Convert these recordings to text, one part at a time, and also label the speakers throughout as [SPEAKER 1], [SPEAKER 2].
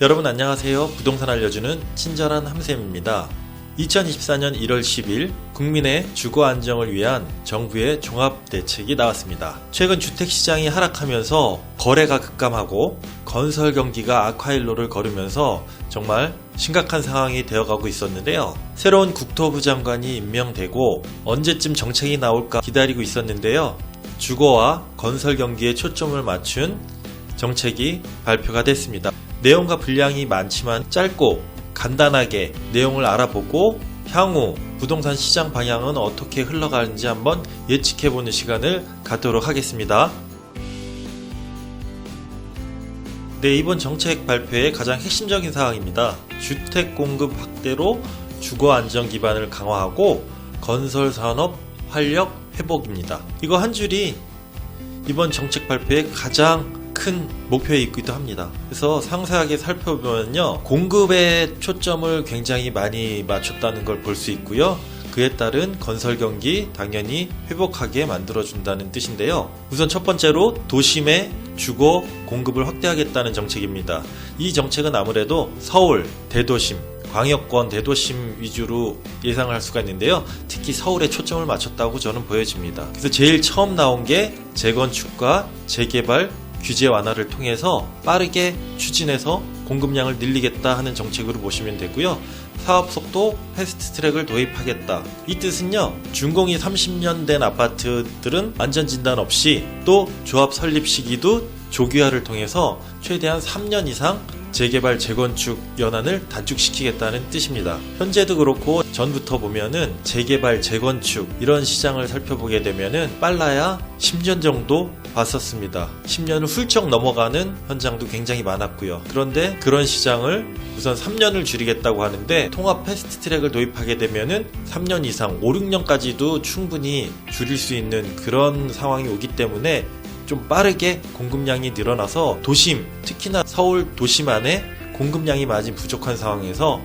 [SPEAKER 1] 여러분 안녕하세요. 부동산 알려주는 친절한 함쌤입니다. 2024년 1월 10일 국민의 주거 안정을 위한 정부의 종합대책이 나왔습니다. 최근 주택시장이 하락하면서 거래가 급감하고 건설 경기가 악화일로를 걸으면서 정말 심각한 상황이 되어가고 있었는데요. 새로운 국토부 장관이 임명되고 언제쯤 정책이 나올까 기다리고 있었는데요. 주거와 건설 경기에 초점을 맞춘 정책이 발표가 됐습니다. 내용과 분량이 많지만 짧고 간단하게 내용을 알아보고 향후 부동산 시장 방향은 어떻게 흘러가는지 한번 예측해보는 시간을 갖도록 하겠습니다. 네, 이번 정책 발표의 가장 핵심적인 사항입니다. 주택 공급 확대로 주거 안정 기반을 강화하고 건설 산업 활력 회복입니다. 이거 한 줄이 이번 정책 발표의 가장 큰 목표에 있기도 합니다. 그래서 상세하게 살펴보면요, 공급에 초점을 굉장히 많이 맞췄다는 걸 볼 수 있고요. 그에 따른 건설 경기 당연히 회복하게 만들어준다는 뜻인데요. 우선 첫 번째로 도심의 주거 공급을 확대하겠다는 정책입니다. 이 정책은 아무래도 서울, 대도심, 광역권, 대도심 위주로 예상할 수가 있는데요. 특히 서울에 초점을 맞췄다고 저는 보여집니다. 그래서 제일 처음 나온 게 재건축과 재개발 규제 완화를 통해서 빠르게 추진해서 공급량을 늘리겠다 하는 정책으로 보시면 되고요. 사업 속도 패스트 트랙을 도입하겠다. 이 뜻은요, 준공이 30년 된 아파트들은 안전 진단 없이 또 조합 설립 시기도 조기화를 통해서 최대한 3년 이상 재개발 재건축 연한을 단축시키겠다는 뜻입니다. 현재도 그렇고 전부터 보면은 재개발 재건축 이런 시장을 살펴보게 되면은 빨라야 10년 정도 봤었습니다. 10년을 훌쩍 넘어가는 현장도 굉장히 많았고요. 그런데 그런 시장을 우선 3년을 줄이겠다고 하는데 통합 패스트 트랙을 도입하게 되면은 3년 이상 5, 6년까지도 충분히 줄일 수 있는 그런 상황이 오기 때문에 좀 빠르게 공급량이 늘어나서 도심, 특히나 서울 도심 안에 공급량이 많이 부족한 상황에서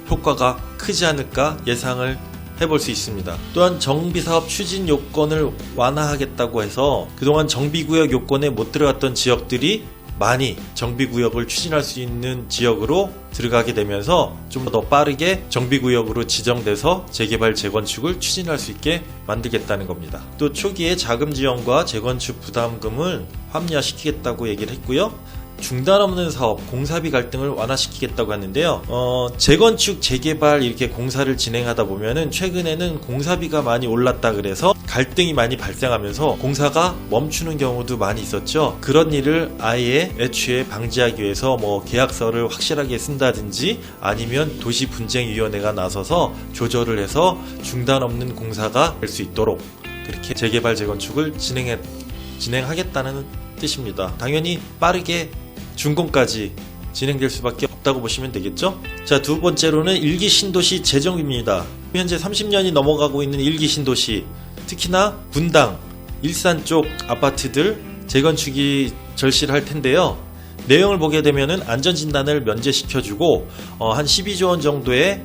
[SPEAKER 1] 효과가 크지 않을까 예상을 해볼 수 있습니다. 또한 정비사업 추진 요건을 완화하겠다고 해서 그동안 정비구역 요건에 못 들어갔던 지역들이 많이 정비구역을 추진할 수 있는 지역으로 들어가게 되면서 좀 더 빠르게 정비구역으로 지정돼서 재개발 재건축을 추진할 수 있게 만들겠다는 겁니다. 또 초기에 자금 지원과 재건축 부담금을 합리화시키겠다고 얘기를 했고요. 중단 없는 사업, 공사비 갈등을 완화시키겠다고 하는데요. 재건축, 재개발 이렇게 공사를 진행하다 보면은 최근에는 공사비가 많이 올랐다 그래서 갈등이 많이 발생하면서 공사가 멈추는 경우도 많이 있었죠. 그런 일을 아예 애초에 방지하기 위해서 계약서를 확실하게 쓴다든지 아니면 도시분쟁위원회가 나서서 조절을 해서 중단 없는 공사가 될 수 있도록 그렇게 재개발 재건축을 진행하겠다는 뜻입니다. 당연히 빠르게 준공까지 진행될 수밖에 없다고 보시면 되겠죠. 자, 두 번째로는 1기 신도시 재정비입니다. 현재 30년이 넘어가고 있는 1기 신도시, 특히나 분당, 일산 쪽 아파트들 재건축이 절실할 텐데요. 내용을 보게 되면은 안전진단을 면제시켜주고 한 12조 원 정도의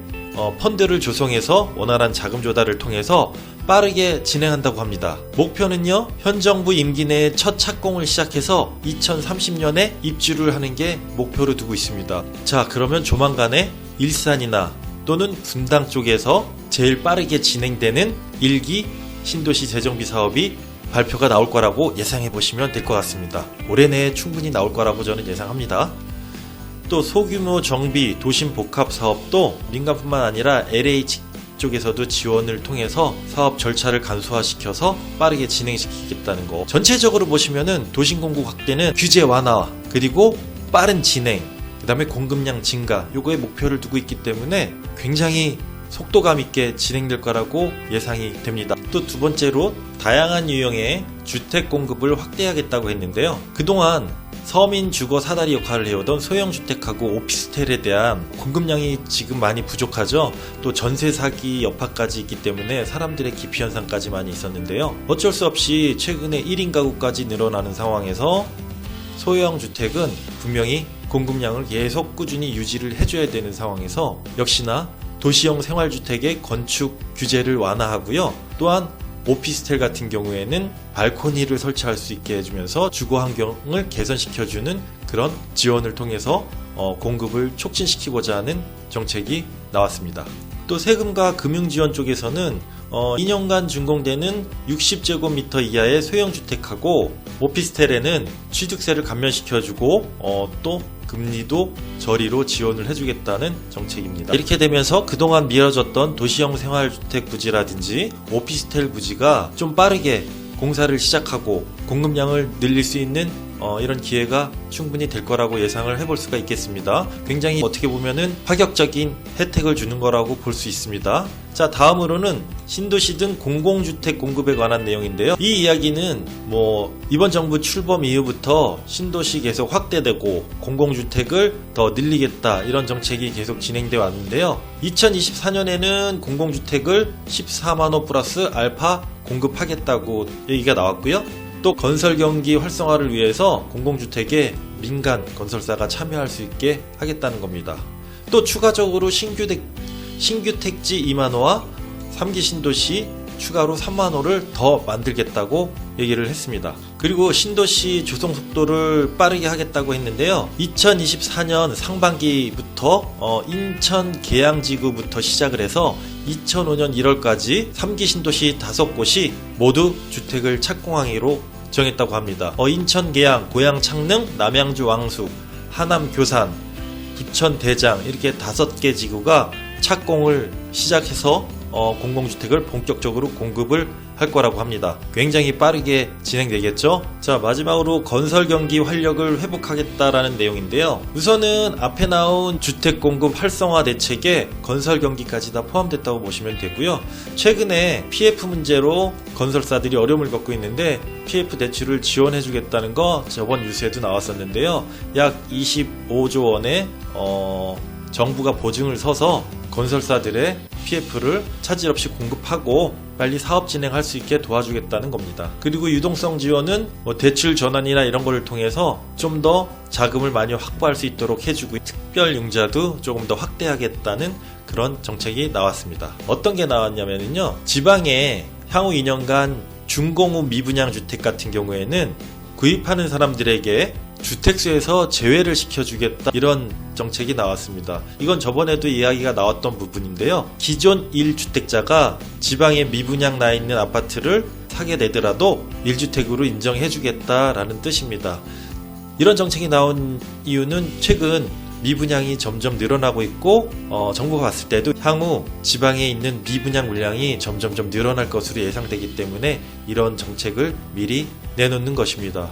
[SPEAKER 1] 펀드를 조성해서 원활한 자금 조달을 통해서 빠르게 진행한다고 합니다. 목표는요, 현 정부 임기 내에 첫 착공을 시작해서 2030년에 입주를 하는 게 목표로 두고 있습니다. 자, 그러면 조만간에 일산이나 또는 분당 쪽에서 제일 빠르게 진행되는 1기 신도시 재정비 사업이 발표가 나올 거라고 예상해 보시면 될 것 같습니다. 올해 내에 충분히 나올 거라고 저는 예상합니다. 또 소규모 정비, 도심 복합 사업도 민간뿐만 아니라 LH 쪽에서도 지원을 통해서 사업 절차를 간소화시켜서 빠르게 진행시키겠다는 거. 전체적으로 보시면은 도심 공급 확대는 규제 완화, 그리고 빠른 진행, 그 다음에 공급량 증가, 요거에 목표를 두고 있기 때문에 굉장히 속도감 있게 진행될 거라고 예상이 됩니다. 또 두 번째로 다양한 유형의 주택 공급을 확대하겠다고 했는데요. 그동안 서민 주거 사다리 역할을 해오던 소형주택하고 오피스텔에 대한 공급량이 지금 많이 부족하죠. 또 전세 사기 여파까지 있기 때문에 사람들의 기피 현상까지 많이 있었는데요. 어쩔 수 없이 최근에 1인 가구까지 늘어나는 상황에서 소형주택은 분명히 공급량을 계속 꾸준히 유지를 해줘야 되는 상황에서 역시나 도시형 생활주택의 건축 규제를 완화하고요. 또한 오피스텔 같은 경우에는 발코니를 설치할 수 있게 해주면서 주거 환경을 개선시켜주는 그런 지원을 통해서 공급을 촉진시키고자 하는 정책이 나왔습니다. 또 세금과 금융지원 쪽에서는 2년간 준공되는 60제곱미터 이하의 소형주택하고 오피스텔에는 취득세를 감면시켜주고 또 금리도 저리로 지원을 해주겠다는 정책입니다. 이렇게 되면서 그동안 미뤄졌던 도시형 생활주택 부지라든지 오피스텔 부지가 좀 빠르게 공사를 시작하고 공급량을 늘릴 수 있는 이런 기회가 충분히 될 거라고 예상을 해볼 수가 있겠습니다. 굉장히 어떻게 보면은 파격적인 혜택을 주는 거라고 볼 수 있습니다. 자, 다음으로는 신도시 등 공공주택 공급에 관한 내용인데요. 이 이야기는 이번 정부 출범 이후부터 신도시 계속 확대되고 공공주택을 더 늘리겠다 이런 정책이 계속 진행되어 왔는데요. 2024년에는 공공주택을 14만호 플러스 알파 공급하겠다고 얘기가 나왔고요. 또 건설 경기 활성화를 위해서 공공주택에 민간 건설사가 참여할 수 있게 하겠다는 겁니다. 또 추가적으로 신규 택지 2만호와 3기 신도시 추가로 3만호를 더 만들겠다고 얘기를 했습니다. 그리고 신도시 조성 속도를 빠르게 하겠다고 했는데요. 2024년 상반기부터 인천 계양지구부터 시작을 해서 2005년 1월까지 3기 신도시 5곳이 모두 주택을 착공하기로 정했다고 합니다. 인천 계양, 고양 창릉, 남양주 왕숙, 하남 교산, 부천 대장 이렇게 5개 지구가 착공을 시작해서 공공주택을 본격적으로 공급을 할 거라고 합니다. 굉장히 빠르게 진행되겠죠? 자, 마지막으로 건설 경기 활력을 회복하겠다라는 내용인데요. 우선은 앞에 나온 주택 공급 활성화 대책에 건설 경기까지 다 포함됐다고 보시면 되고요. 최근에 PF 문제로 건설사들이 어려움을 겪고 있는데 PF 대출을 지원해 주겠다는 거 저번 뉴스에도 나왔었는데요. 약 25조 원의 정부가 보증을 서서 건설사들의 PF를 차질 없이 공급하고 빨리 사업 진행할 수 있게 도와주겠다는 겁니다. 그리고 유동성 지원은 대출 전환이나 이런 거를 통해서 좀 더 자금을 많이 확보할 수 있도록 해주고 특별 융자도 조금 더 확대하겠다는 그런 정책이 나왔습니다. 어떤 게 나왔냐면요. 지방에 향후 2년간 준공 후 미분양 주택 같은 경우에는 구입하는 사람들에게 주택수에서 제외를 시켜주겠다 이런 정책이 나왔습니다. 이건 저번에도 이야기가 나왔던 부분인데요. 기존 1주택자가 지방에 미분양 나 있는 아파트를 사게 되더라도 1주택으로 인정해주겠다라는 뜻입니다. 이런 정책이 나온 이유는 최근 미분양이 점점 늘어나고 있고 정부가 봤을 때도 향후 지방에 있는 미분양 물량이 점점 늘어날 것으로 예상되기 때문에 이런 정책을 미리 내놓는 것입니다.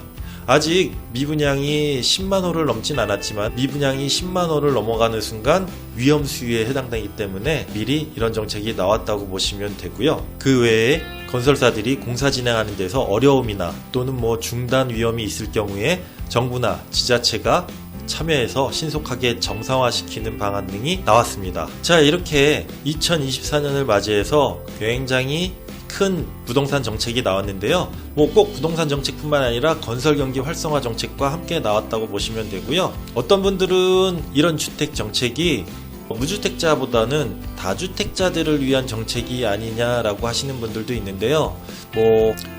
[SPEAKER 1] 아직 미분양이 10만호를 넘진 않았지만 미분양이 10만호를 넘어가는 순간 위험 수위에 해당되기 때문에 미리 이런 정책이 나왔다고 보시면 되고요. 그 외에 건설사들이 공사 진행하는 데서 어려움이나 또는 중단 위험이 있을 경우에 정부나 지자체가 참여해서 신속하게 정상화시키는 방안 등이 나왔습니다. 자, 이렇게 2024년을 맞이해서 굉장히 큰 부동산 정책이 나왔는데요. 꼭 부동산 정책뿐만 아니라 건설 경기 활성화 정책과 함께 나왔다고 보시면 되고요. 어떤 분들은 이런 주택 정책이 무주택자보다는 다주택자들을 위한 정책이 아니냐라고 하시는 분들도 있는데요.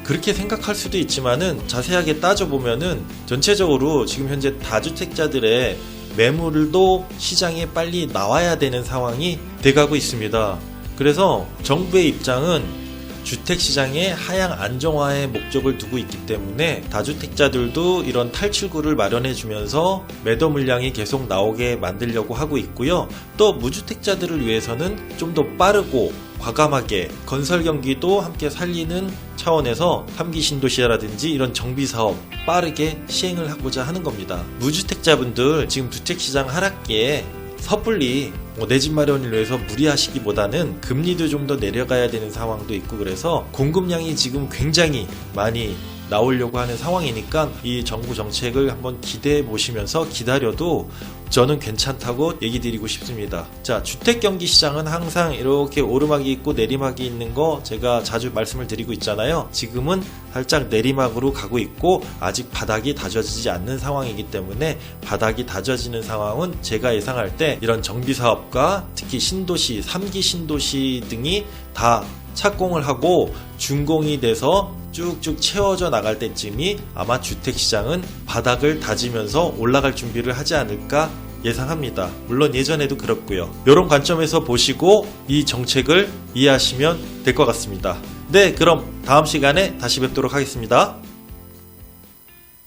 [SPEAKER 1] 그렇게 생각할 수도 있지만은 자세하게 따져보면은 전체적으로 지금 현재 다주택자들의 매물도 시장에 빨리 나와야 되는 상황이 돼가고 있습니다. 그래서 정부의 입장은 주택시장의 하향 안정화에 목적을 두고 있기 때문에 다주택자들도 이런 탈출구를 마련해주면서 매도 물량이 계속 나오게 만들려고 하고 있고요. 또 무주택자들을 위해서는 좀 더 빠르고 과감하게 건설 경기도 함께 살리는 차원에서 3기 신도시라든지 이런 정비사업 빠르게 시행을 하고자 하는 겁니다. 무주택자분들 지금 주택시장 하락기에 섣불리 내 집 마련을 위해서 무리하시기보다는 금리도 좀 더 내려가야 되는 상황도 있고 그래서 공급량이 지금 굉장히 많이 나오려고 하는 상황이니까 이 정부 정책을 한번 기대해 보시면서 기다려도 저는 괜찮다고 얘기 드리고 싶습니다. 자, 주택 경기 시장은 항상 이렇게 오르막이 있고 내리막이 있는 거 제가 자주 말씀을 드리고 있잖아요. 지금은 살짝 내리막으로 가고 있고 아직 바닥이 다져지지 않는 상황이기 때문에 바닥이 다져지는 상황은 제가 예상할 때 이런 정비사업과 특히 신도시, 3기 신도시 등이 다 착공을 하고 준공이 돼서 쭉쭉 채워져 나갈 때쯤이 아마 주택시장은 바닥을 다지면서 올라갈 준비를 하지 않을까 예상합니다. 물론 예전에도 그렇고요. 이런 관점에서 보시고 이 정책을 이해하시면 될 것 같습니다. 네, 그럼 다음 시간에 다시 뵙도록 하겠습니다.